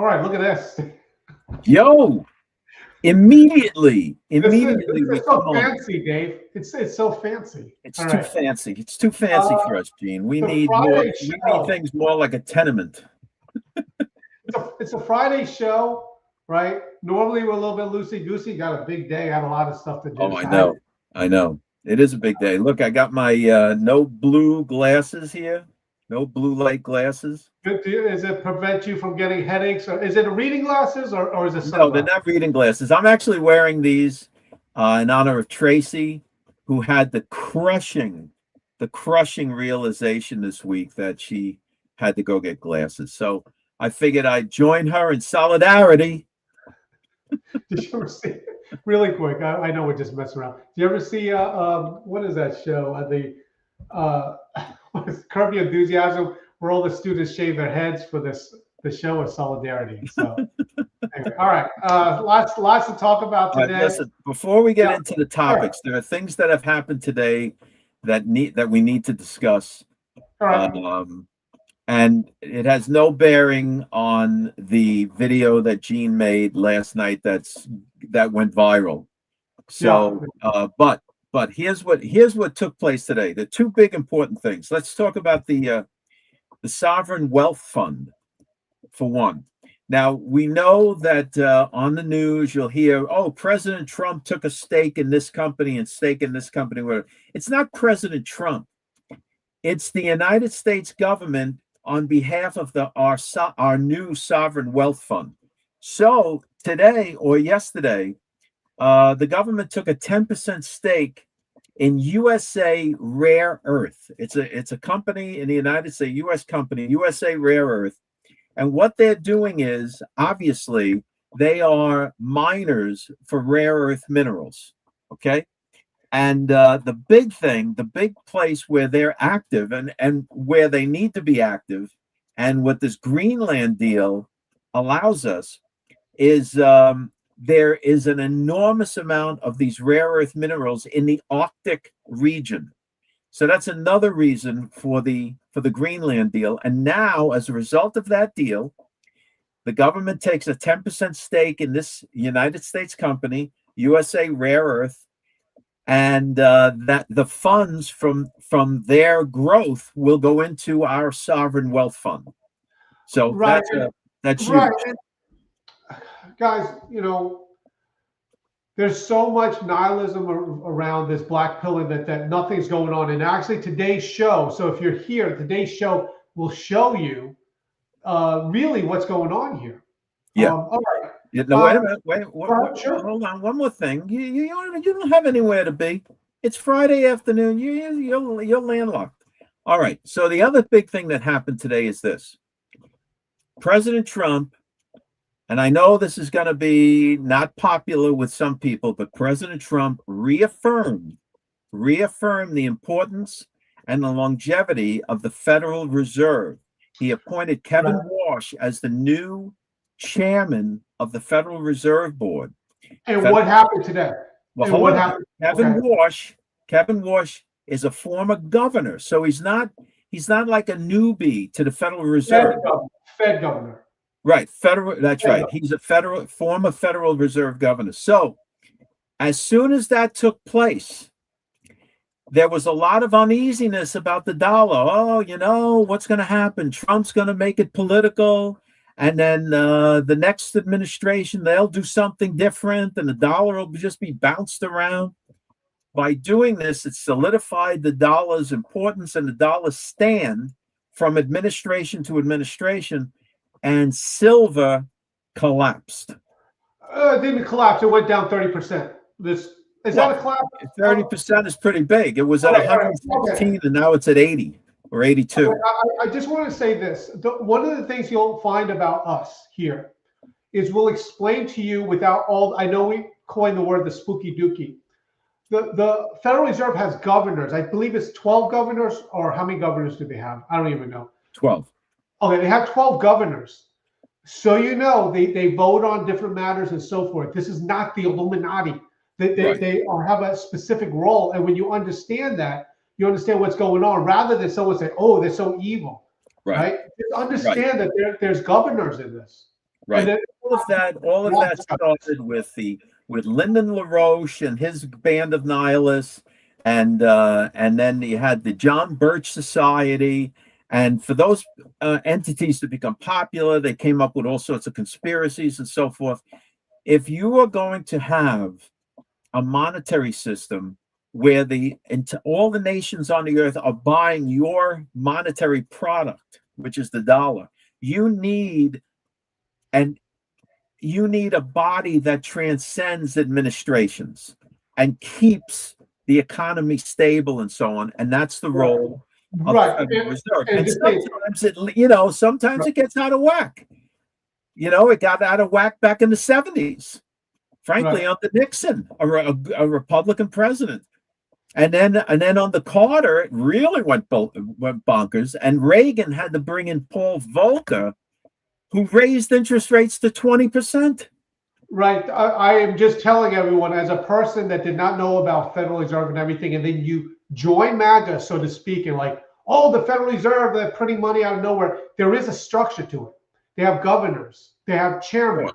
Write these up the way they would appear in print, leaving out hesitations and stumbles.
All right, look at this. Yo, immediately This we is come so on. fancy, Dave. It's so fancy. It's All too right. fancy. It's too fancy for us, Gene. We The need more. Friday We need show. things more like a tenement. It's a Friday show, right? Normally we're a little bit loosey goosey. Got a big day. Got a lot of stuff to do. Oh, I know. I know. It is a big day. Look, I got my no blue glasses here. No blue light glasses. Does it prevent you from getting headaches, or is it reading glasses, or is it No, they're sunglasses? not reading glasses. I'm actually wearing these in honor of Tracy, who had the crushing realization this week that she had to go get glasses. So I figured I'd join her in solidarity. Did you ever see? Really quick, I know we're just messing around. Did you ever see? What is that show? What is Curb Your Enthusiasm, where all the students shave their heads for the show of solidarity. So, anyway, all right, lots to talk about All right, today. listen, before we get Yeah, into the topics, there are things that have happened today that we need to discuss. All right. And it has no bearing on the video that Gene made last night that went viral. So, but here's what took place today. The two big important things. Let's talk about the sovereign wealth fund for one. Now we know that on the news you'll hear, "Oh, President Trump took a stake in this company and stake in this company." Where it's not President Trump; it's the United States government on behalf of our new sovereign wealth fund. So today or yesterday, the government took a 10% stake in USA Rare Earth. It's a company in the United States, U.S. company, USA Rare Earth. And what they're doing is, obviously, they are miners for rare earth minerals. Okay. And the big place where they're active and where they need to be active, and what this Greenland deal allows us, is there is an enormous amount of these rare earth minerals in the Arctic region. So that's another reason for the Greenland deal. And now, as a result of that deal, the government takes a 10% stake in this United States company, USA Rare Earth, and that the funds from their growth will go into our sovereign wealth fund. So Right. that's Right. huge. Guys, there's so much nihilism around this black pillar that nothing's going on. And actually, today's show. So if you're here, today's show will show you really what's going on here. Yeah. All right. No, wait a minute. Sure. Hold on. One more thing. You don't have anywhere to be. It's Friday afternoon. You're landlocked. All right. So the other big thing that happened today is this: President Trump, and I know this is going to be not popular with some people, but President Trump reaffirmed the importance and the longevity of the Federal Reserve. He appointed Kevin Walsh as the new chairman of the Federal Reserve Board. And what happened today? Well, what happened? Kevin Walsh is a former governor, so he's not like a newbie to the Federal Reserve. Fed governor. Right, federal. That's right. He's a former Federal Reserve governor. So, as soon as that took place, there was a lot of uneasiness about the dollar. Oh, what's going to happen? Trump's going to make it political, and then the next administration, they'll do something different, and the dollar will just be bounced around. By doing this, it solidified the dollar's importance and the dollar's stand from administration to administration. And silver collapsed. It didn't collapse. It went down 30%. Is that a collapse? 30% is pretty big. It was at 116 and now it's at 80 or 82. I just want to say this. One of the things you'll find about us here is we'll explain to you without all, I know we coined the word the spooky dookie. The Federal Reserve has governors. I believe it's 12 governors, or how many governors do they have? I don't even know. 12. Okay, they have 12 governors. So they vote on different matters and so forth. This is not the Illuminati. They have a specific role. And when you understand that, you understand what's going on, rather than someone say, oh, they're so evil. Right? Just understand that there's governors in this. Right. then All of that started with Lyndon LaRoche and his band of nihilists, and then you had the John Birch Society. And for those entities to become popular, they came up with all sorts of conspiracies and so forth. If you are going to have a monetary system where all the nations on the earth are buying your monetary product, which is the dollar, you need a body that transcends administrations and keeps the economy stable and so on. And that's the role of the Federal Reserve. And sometimes it gets out of whack. It got out of whack back in the 70s, frankly, under Nixon, a Republican president. And then on the Carter, it really went bonkers. And Reagan had to bring in Paul Volcker, who raised interest rates to 20%. Right. I am just telling everyone, as a person that did not know about Federal Reserve and everything, and then you join MAGA, so to speak, and like, oh, the Federal Reserve, they're printing money out of nowhere. There is a structure to it. They have governors. They have chairmen.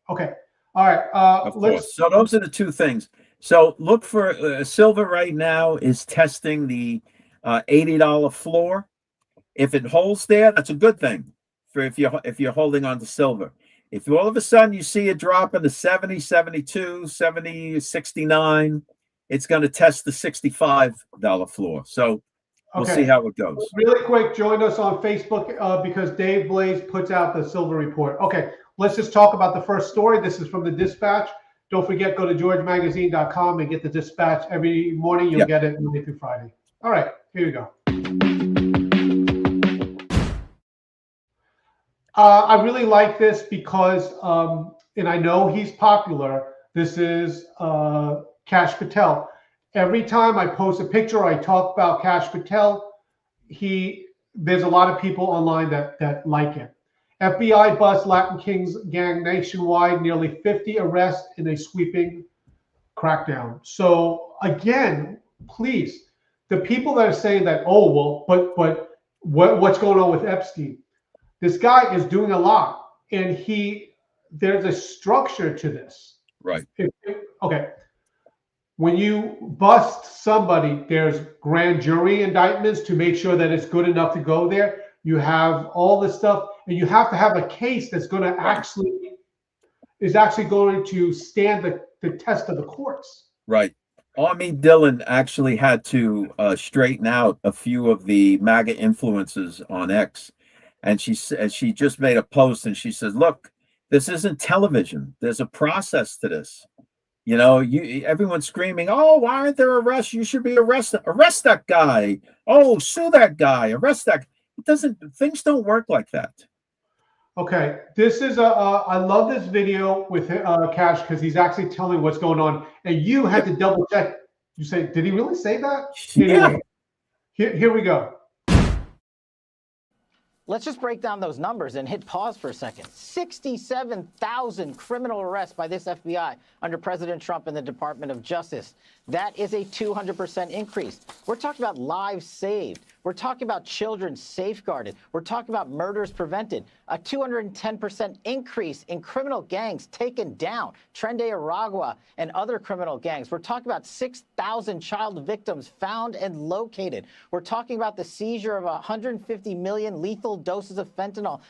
Okay. All right. So those are the two things. So look for silver right now is testing the $80 floor. If it holds there, that's a good thing. For if you're holding on to silver. If all of a sudden you see it drop into 70, 72, 70, 69, it's going to test the $65 floor. So we'll see how it goes. Really quick, join us on Facebook because Dave Blaze puts out the silver report. Okay, let's just talk about the first story. This is from the Dispatch. Don't forget, go to georgemagazine.com and get the Dispatch every morning. You'll get it Monday through Friday. All right, here you go. I really like this because, and I know he's popular. This is Kash Patel. Every time I post a picture, I talk about Kash Patel. There's a lot of people online that like him. FBI busts Latin Kings gang nationwide. Nearly 50 arrests in a sweeping crackdown. So again, please, the people that are saying that, oh well, but what's going on with Epstein? This guy is doing a lot, and there's a structure to this. Right. Okay. When you bust somebody, there's grand jury indictments to make sure that it's good enough to go there. You have all this stuff, and you have to have a case that's going to actually going to stand the test of the courts. Right. Army Dillon actually had to straighten out a few of the MAGA influences on X. And she just made a post and she says, look, this isn't television. There's a process to this. Everyone's screaming, oh, why aren't there arrests? You should be arrested. Arrest that guy. Oh, sue that guy. Arrest that. Things don't work like that. Okay. This is I love this video with Kash because he's actually telling what's going on. And you had to double check. You say, did he really say that? Anyway, here we go. Let's just break down those numbers and hit pause for a second. 67,000 criminal arrests by this FBI under President Trump and the Department of Justice. That is a 200% increase. We're talking about lives saved. We're talking about children safeguarded. We're talking about murders prevented. A 210% increase in criminal gangs taken down. Trende Aragua and other criminal gangs. We're talking about 6,000 child victims found and located. We're talking about the seizure of 150 million lethal doses of fentanyl.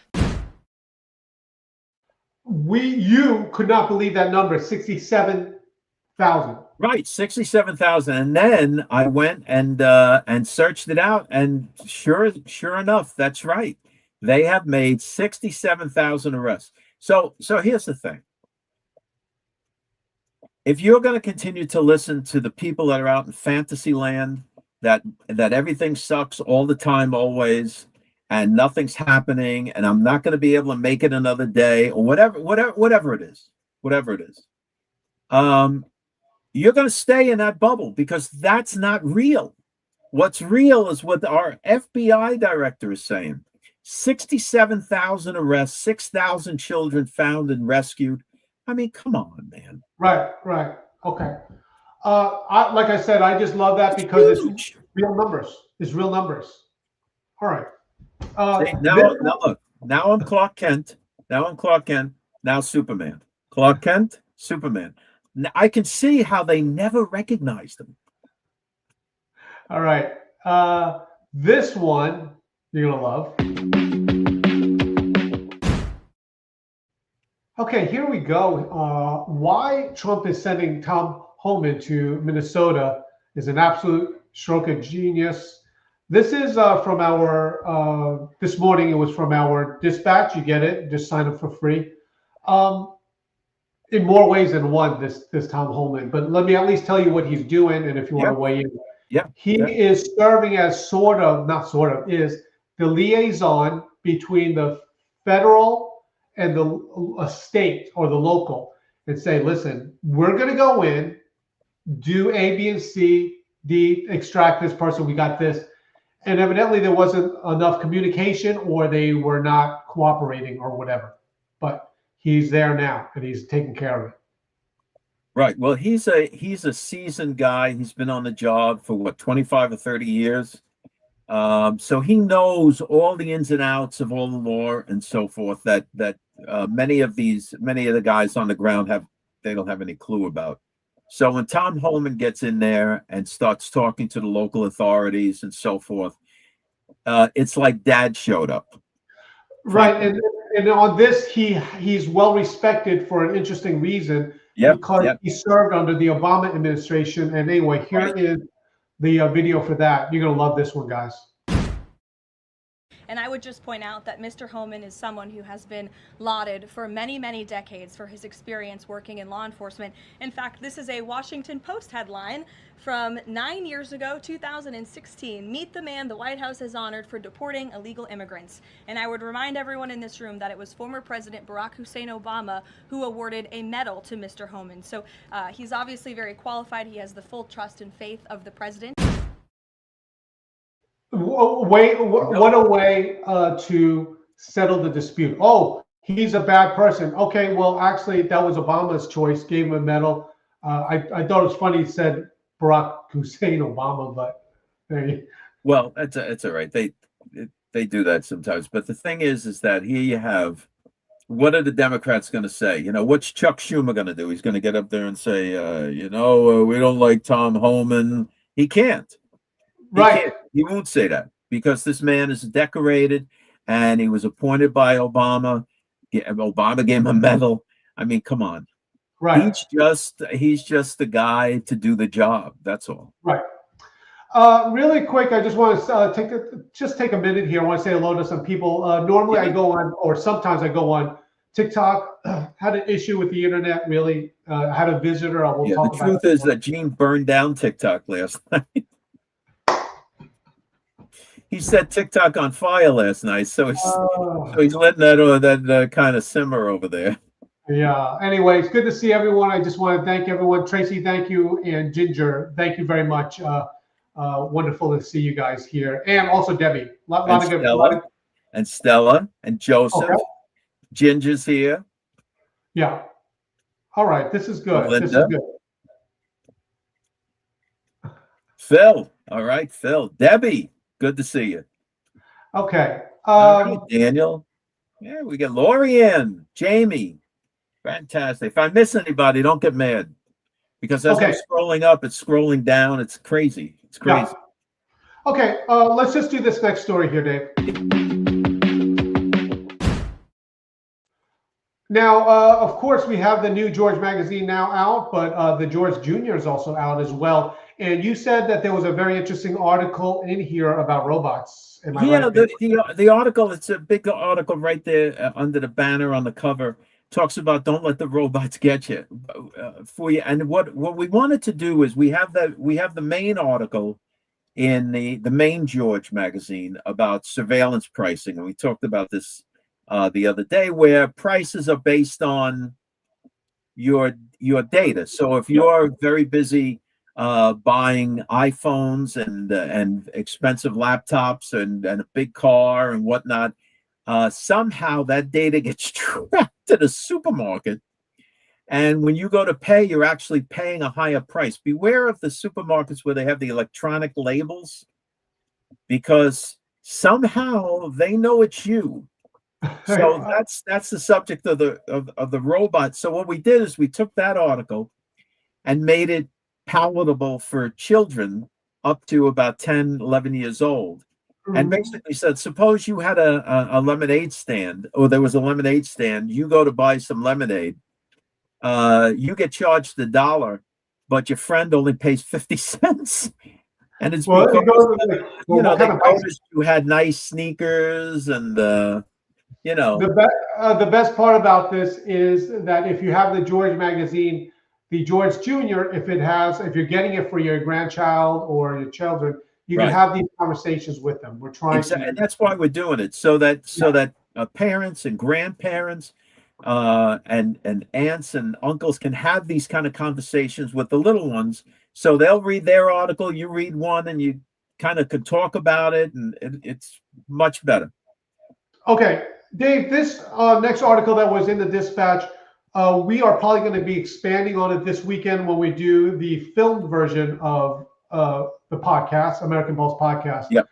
You could not believe that number, 67,000. Right, 67,000. And then I went and searched it out, and sure enough, that's right. They have made 67,000 arrests. So here's the thing. If you're going to continue to listen to the people that are out in fantasy land, that everything sucks all the time, always, and nothing's happening, and I'm not going to be able to make it another day, or whatever it is, you're going to stay in that bubble because that's not real. What's real is what our FBI director is saying. 67,000 arrests, 6,000 children found and rescued. I mean, come on, man. Right. Okay. Like I said, I just love that because it's real numbers. It's real numbers. All right. Now I'm Clark Kent. Now I'm Clark Kent. Now Superman. Clark Kent, Superman. I can see how they never recognized him. All right. This one you're gonna love. Okay, here we go. Why Trump is sending Tom Homan to Minnesota is an absolute stroke of genius. This is from our, this morning, it was from our dispatch. You get it, just sign up for free. In more ways than one, this Tom Homan. But let me at least tell you what he's doing, and if you want to weigh in. He is serving as is the liaison between the federal and the state or the local, and say, listen, we're going to go in, do A, B, and C, D, extract this person, we got this. And evidently there wasn't enough communication, or they were not cooperating or whatever. But he's there now, and he's taking care of it. Right. Well, he's a seasoned guy. He's been on the job for what, 25 or 30 years. So he knows all the ins and outs of all the law and so forth that many of the guys on the ground they don't have any clue about. So when Tom Homan gets in there and starts talking to the local authorities and so forth, it's like Dad showed up. Right. And on this, he's well respected for an interesting reason, because he served under the Obama administration. And anyway, here is the video for that. You're going to love this one, guys. And I would just point out that Mr. Homan is someone who has been lauded for many, many decades for his experience working in law enforcement. In fact, this is a Washington Post headline from 9 years ago, 2016. Meet the man the White House has honored for deporting illegal immigrants. And I would remind everyone in this room that it was former President Barack Hussein Obama who awarded a medal to Mr. Homan. So he's obviously very qualified. He has the full trust and faith of the president. What a way to settle the dispute. Oh, he's a bad person. Okay, well, actually, that was Obama's choice. Gave him a medal. I thought it was funny. He said Barack Hussein Obama, but well, it's all right. They do that sometimes. But the thing is that here you have, what are the Democrats going to say? You know, what's Chuck Schumer going to do? He's going to get up there and say, we don't like Tom Homan. He can't. He won't say that, because this man is decorated and he was appointed by Obama. Obama gave him a medal. I mean, come on. Right. He's just the guy to do the job. That's all. Right. Really quick, I just want to take a minute here. I want to say hello to some people. Normally I go on, or sometimes I go on TikTok. Had an issue with the internet, really. Had a visitor. The truth is that Gene burned down TikTok last night. He set TikTok on fire last night, so he's letting that kind of simmer over there. Yeah. Anyway, it's good to see everyone. I just want to thank everyone. Tracy, thank you, and Ginger, thank you very much. Wonderful to see you guys here, and also Debbie. And Stella and Joseph. Okay. Ginger's here. Yeah. All right. This is good. Linda. This is good. Phil. All right, Phil. Debbie. Good to see you. Okay. Right, Daniel. Yeah, we got Lorianne, Jamie. Fantastic. If I miss anybody, don't get mad. Because as I'm scrolling up, it's scrolling down. It's crazy. It's crazy. Yeah. Okay. Let's just do this next story here, Dave. Now, of course, we have the new George magazine now out, but the George Jr. is also out as well. And you said that there was a very interesting article in here about robots. Am I right? The article, it's a big article right there under the banner on the cover, talks about don't let the robots get you for you. And what we wanted to do is we have the main article in the main George magazine about surveillance pricing. And we talked about this the other day, where prices are based on your data. So if you're very busy buying iPhones and expensive laptops and a big car and whatnot, somehow that data gets tracked to the supermarket, and when you go to pay, you're actually paying a higher price. Beware of the supermarkets where they have the electronic labels, because somehow they know it's you, So that's the subject of the robot. So what we did is we took that article and made it palatable for children up to about 10, 11 years old. And basically said, suppose you had a lemonade stand, or there was a lemonade stand, you go to buy some lemonade, you get charged $1, but your friend only pays 50 cents. And it's well, because, it goes like, well, you know, what they kind of noticed you had nice sneakers and, you know. the best part about this is that if you have the George magazine, the George Jr., if you're getting it for your grandchild or your children, you can Right. have these conversations with them. We're trying to, And that's why we're doing it, so that parents and grandparents and aunts and uncles can have these kind of conversations with the little ones. So they'll read their article, you read one, and you kind of could talk about it, and it's much better. Okay, Dave, this next article that was in the Dispatch, we are probably going to be expanding on it this weekend when we do the filmed version of the podcast, American Pulse podcast. Yep.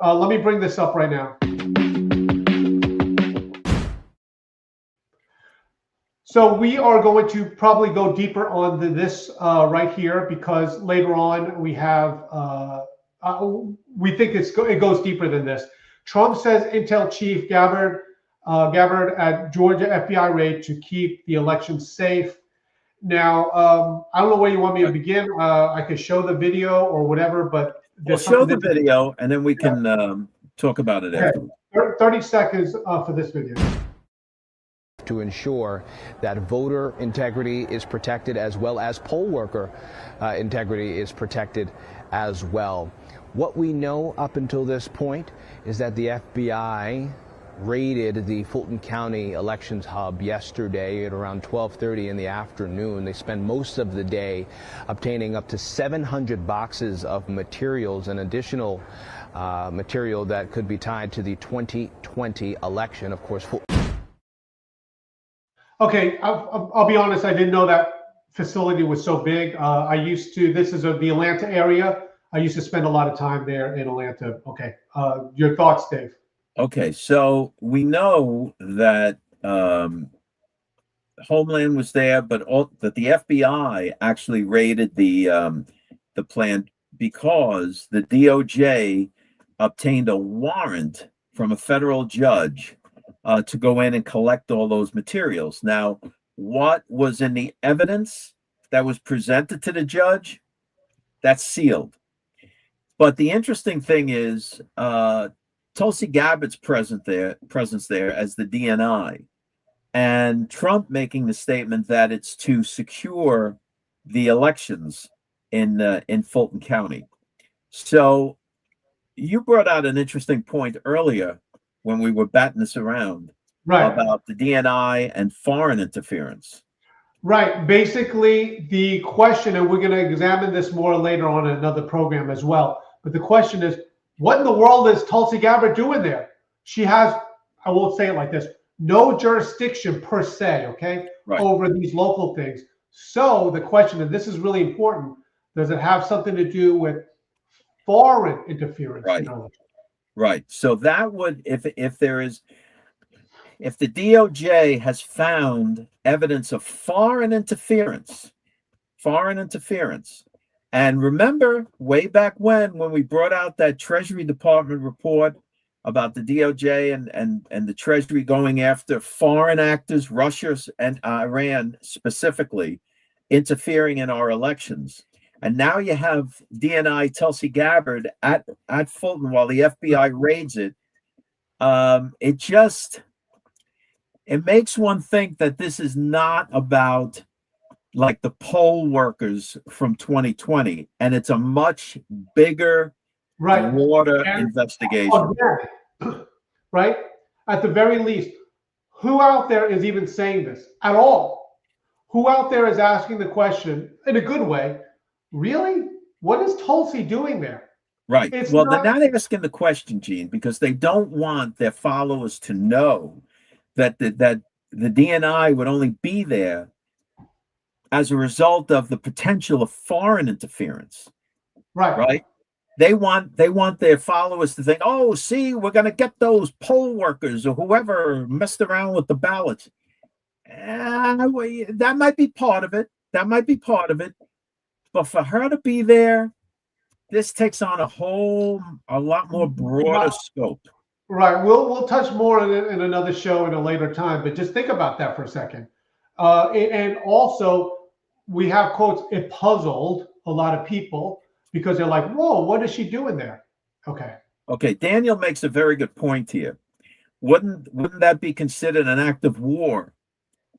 Let me bring this up right now. So we are going to probably go deeper on this right here, because later on we have, we think it goes deeper than this. Trump says Intel chief Gabbard at Georgia FBI raid to keep the election safe. Now, I don't know where you want me to begin. I could show the video or whatever, but we'll show the video and then we can talk about it after. 30 seconds for this video. To ensure that voter integrity is protected, as well as poll worker integrity is protected as well. What we know up until this point is that the FBI raided the Fulton County elections hub yesterday at around 12:30 in the afternoon. They spent most of the day obtaining up to 700 boxes of materials and additional material that could be tied to the 2020 election. Of course, okay, I'll be honest, I didn't know that facility was so big. This is the Atlanta area. I used to spend a lot of time there in Atlanta. Okay, your thoughts, Dave? Okay, so we know that Homeland was there, but that the FBI actually raided the plant because the DOJ obtained a warrant from a federal judge to go in and collect all those materials. Now, what was in the evidence that was presented to the judge, that's sealed. But the interesting thing is, Tulsi Gabbard's presence there as the DNI, and Trump making the statement that it's to secure the elections in Fulton County. So you brought out an interesting point earlier when we were batting this around, right, about the DNI and foreign interference. Right. Basically, the question, and we're going to examine this more later on in another program as well, but the question is, what in the world is Tulsi Gabbard doing there? She has, I won't say it like this, no jurisdiction per se, okay, right, over these local things. So the question, and this is really important, does it have something to do with foreign interference? Right. Right. So that would, if the DOJ has found evidence of foreign interference, and remember way back when we brought out that Treasury Department report about the DOJ and the Treasury going after foreign actors, Russia and Iran specifically, interfering in our elections. And now you have DNI Tulsi Gabbard at Fulton while the FBI raids it. It makes one think that this is not about like the poll workers from 2020, and it's a much bigger, broader investigation. Right? At the very least, who out there is even saying this at all? Who out there is asking the question in a good way? Really? What is Tulsi doing there? Right. They're not asking the question, Gene, because they don't want their followers to know that the DNI would only be there as a result of the potential of foreign interference. Right. Right. they want their followers to think, oh, see, we're going to get those poll workers or whoever messed around with the ballots. That might be part of it. That might be part of it. But for her to be there, this takes on a lot more broader scope. Right. We'll touch more on it in another show in a later time, but just think about that for a second. And also, we have quotes, it puzzled a lot of people because they're like, whoa, what is she doing there? Okay. Okay, Daniel makes a very good point here. Wouldn't that be considered an act of war?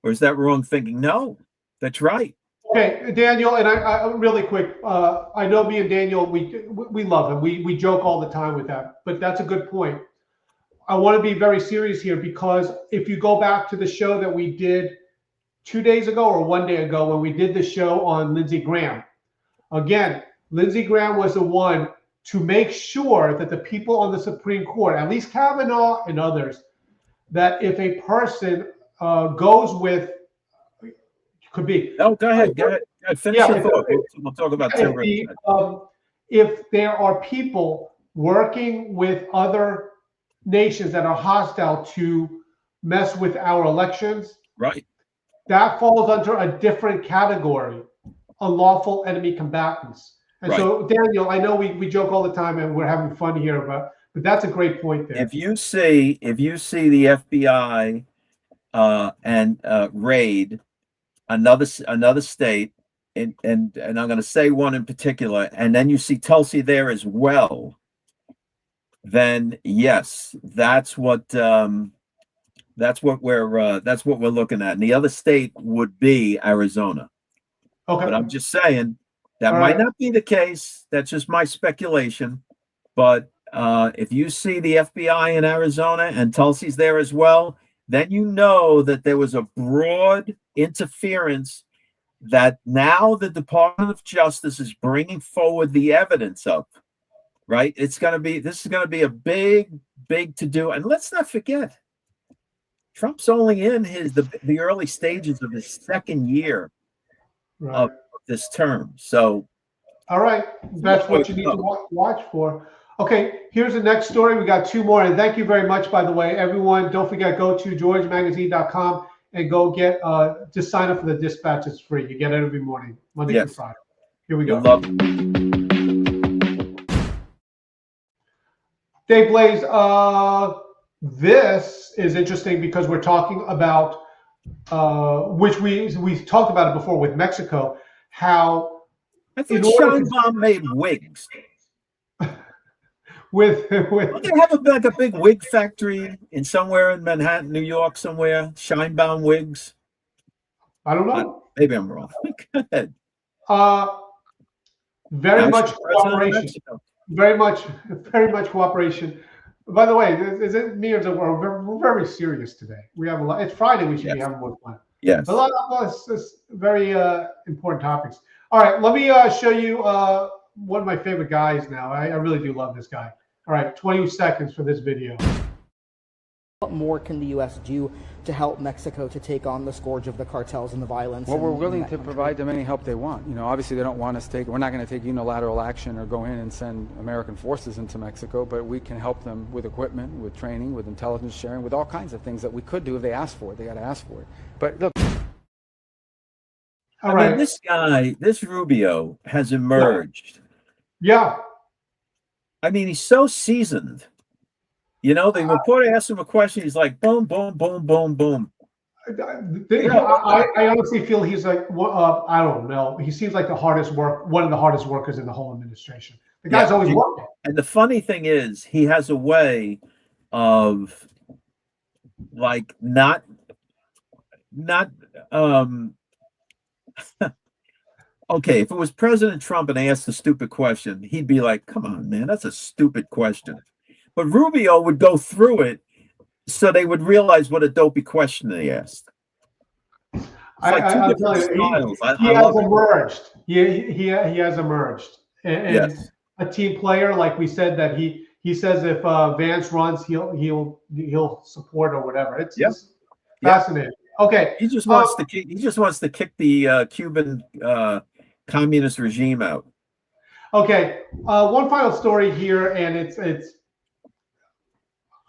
Or is that wrong thinking? No, that's right. Okay, Daniel, and I really quick, I know me and Daniel, we love him. We joke all the time with that, but that's a good point. I want to be very serious here because if you go back to the show that we did 2 days ago or 1 day ago when we did the show on Lindsey Graham, again, Lindsey Graham was the one to make sure that the people on the Supreme Court, at least Kavanaugh and others, that if a person goes with, could be. Oh, go ahead. Finish your thought. We'll talk about if there are people working with other nations that are hostile to mess with our elections, right? That falls under a different category, unlawful enemy combatants. And right. So, Daniel, I know we joke all the time and we're having fun here, but that's a great point there. If you see the FBI and raid another state, and I'm going to say one in particular, and then you see Tulsi there as well, then yes, that's what we're looking at. And the other state would be Arizona. Okay. But I'm just saying that might not be the case. That's just my speculation. But if you see the FBI in Arizona and Tulsi's there as well, then you know that there was a broad interference that now the Department of Justice is bringing forward the evidence of. Right? This is going to be a big to do. And let's not forget, Trump's only in the early stages of his second year of this term. So, all right, that's what you need to watch for. Okay, here's the next story. We got 2 more, and thank you very much, by the way, everyone. Don't forget, go to georgemagazine.com and go get just sign up for the Dispatch. It's free. You get it every morning, Monday through Friday. Here we go. Dave Blaze, this is interesting because we're talking about which we talked about it before with Mexico. How I think Scheinbaum made wigs. with they have a big wig factory somewhere in Manhattan, New York, somewhere. Scheinbaum wigs. I don't know. Maybe I'm wrong. Go ahead. Very much cooperation. Very much cooperation. By the way, is it me or we're very serious today? We have a lot. It's Friday. We should be having more fun. Yes. A lot of very important topics. All right, let me show you one of my favorite guys now. I really do love this guy. All right, 20 seconds for this video. What more can the U.S. do to help Mexico to take on the scourge of the cartels and the violence? Well, we're willing to provide them any help they want. You know, obviously they don't want us we're not going to take unilateral action or go in and send American forces into Mexico, but we can help them with equipment, with training, with intelligence sharing, with all kinds of things that we could do if they ask for it. They got to ask for it. But look. All right. I mean, this Rubio has emerged. Yeah. I mean, he's so seasoned. You know, the reporter asked him a question. He's like, boom, boom, boom, boom, boom. I honestly feel he's like, I don't know. He seems like one of the hardest workers in the whole administration. The guy's always working. And the funny thing is, he has a way of, like, not okay, if it was President Trump and they asked a stupid question, he'd be like, come on, man, that's a stupid question. But Rubio would go through it so they would realize what a dopey question they asked. I'll tell you, he has emerged. He has emerged. And yes. A team player, like we said, that he says if Vance runs, he'll support or whatever. It's just fascinating. Okay. He just wants to kick the Cuban communist regime out. Okay, one final story here, and it's.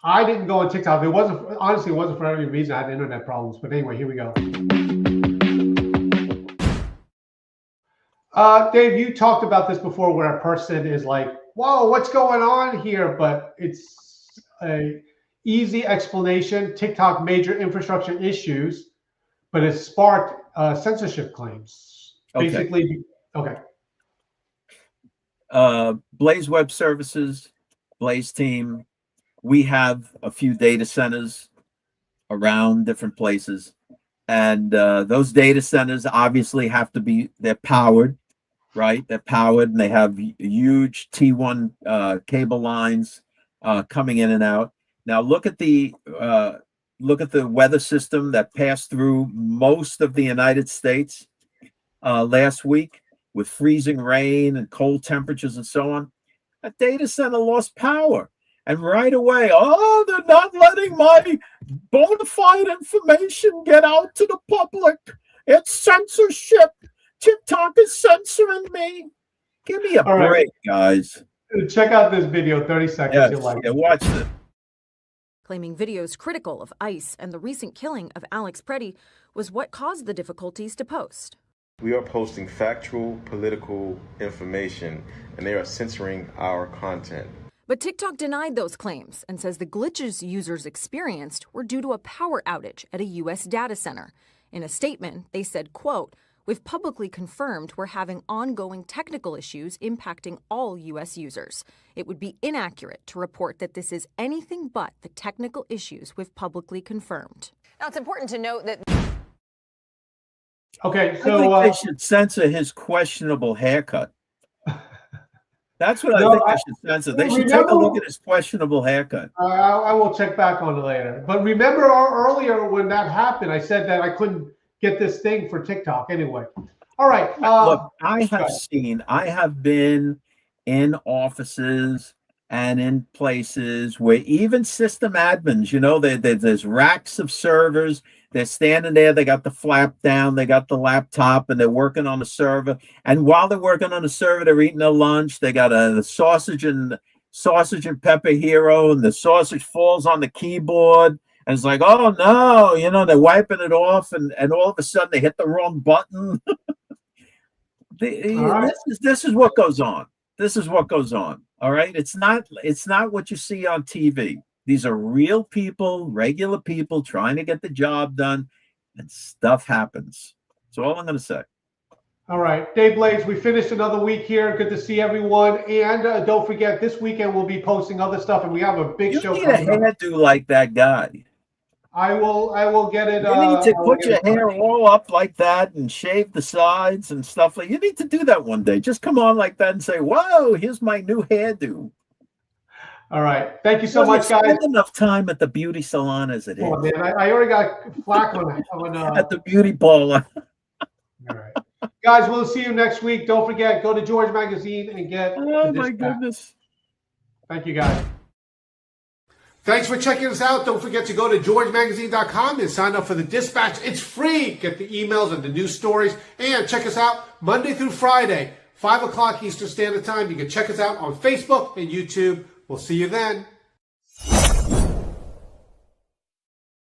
I didn't go on TikTok. It wasn't for any reason. I had internet problems. But anyway, here we go. Dave, you talked about this before, where a person is like, "Whoa, what's going on here?" But it's a easy explanation. TikTok major infrastructure issues, but it sparked censorship claims. Okay. Basically, okay. Blaze Web Services, Blaze team, we have a few data centers around different places. And those data centers obviously have to be, they're powered, right? They're powered and they have huge T1 cable lines coming in and out. Now look at the weather system that passed through most of the United States last week with freezing rain and cold temperatures and so on. A data center lost power. And right away, oh, they're not letting my bona fide information get out to the public. It's censorship. TikTok is censoring me. Give me a break, guys. Check out this video, 30 seconds. Yes, You'll like yeah, watch it. Claiming videos critical of ICE and the recent killing of Alex Preddy was what caused the difficulties to post. We are posting factual, political information, and they are censoring our content. But TikTok denied those claims and says the glitches users experienced were due to a power outage at a U.S. data center. In a statement, they said, quote, "We've publicly confirmed we're having ongoing technical issues impacting all U.S. users. It would be inaccurate to report that this is anything but the technical issues we've publicly confirmed." Now, it's important to note that... Okay, I think they should censor his questionable haircut. That's what I think they should censor. They should take a look at his questionable haircut. I will check back on it later. But remember earlier when that happened, I said that I couldn't get this thing for TikTok anyway. All right. Look, I have been in offices and in places where even system admins, you know, there's racks of servers. They're standing there. They got the flap down. They got the laptop, and they're working on the server. And while they're working on the server, they're eating their lunch. They got the sausage and pepper hero, and the sausage falls on the keyboard. And it's like, oh no, you know, they're wiping it off, and all of a sudden they hit the wrong button. This is what goes on. This is what goes on. All right. It's not what you see on TV. These are real people, regular people trying to get the job done, and stuff happens. That's all I'm going to say. All right. Dave Blaze, we finished another week here. Good to see everyone. And don't forget, this weekend we'll be posting other stuff, and we have a big show. You need a hairdo like that guy. I will get it. You need to put your hair all up like that and shave the sides and stuff. You need to do that one day. Just come on like that and say, whoa, here's my new hairdo. All right. Thank you so much, guys. Spend enough time at the beauty salon as it is. Oh, man, I already got flack on at the beauty parlor. All right. Guys, we'll see you next week. Don't forget, go to George Magazine and get Oh, my goodness. Thank you, guys. Thanks for checking us out. Don't forget to go to georgemagazine.com and sign up for the Dispatch. It's free. Get the emails and the news stories. And check us out Monday through Friday, 5 o'clock Eastern Standard Time. You can check us out on Facebook and YouTube. We'll see you then.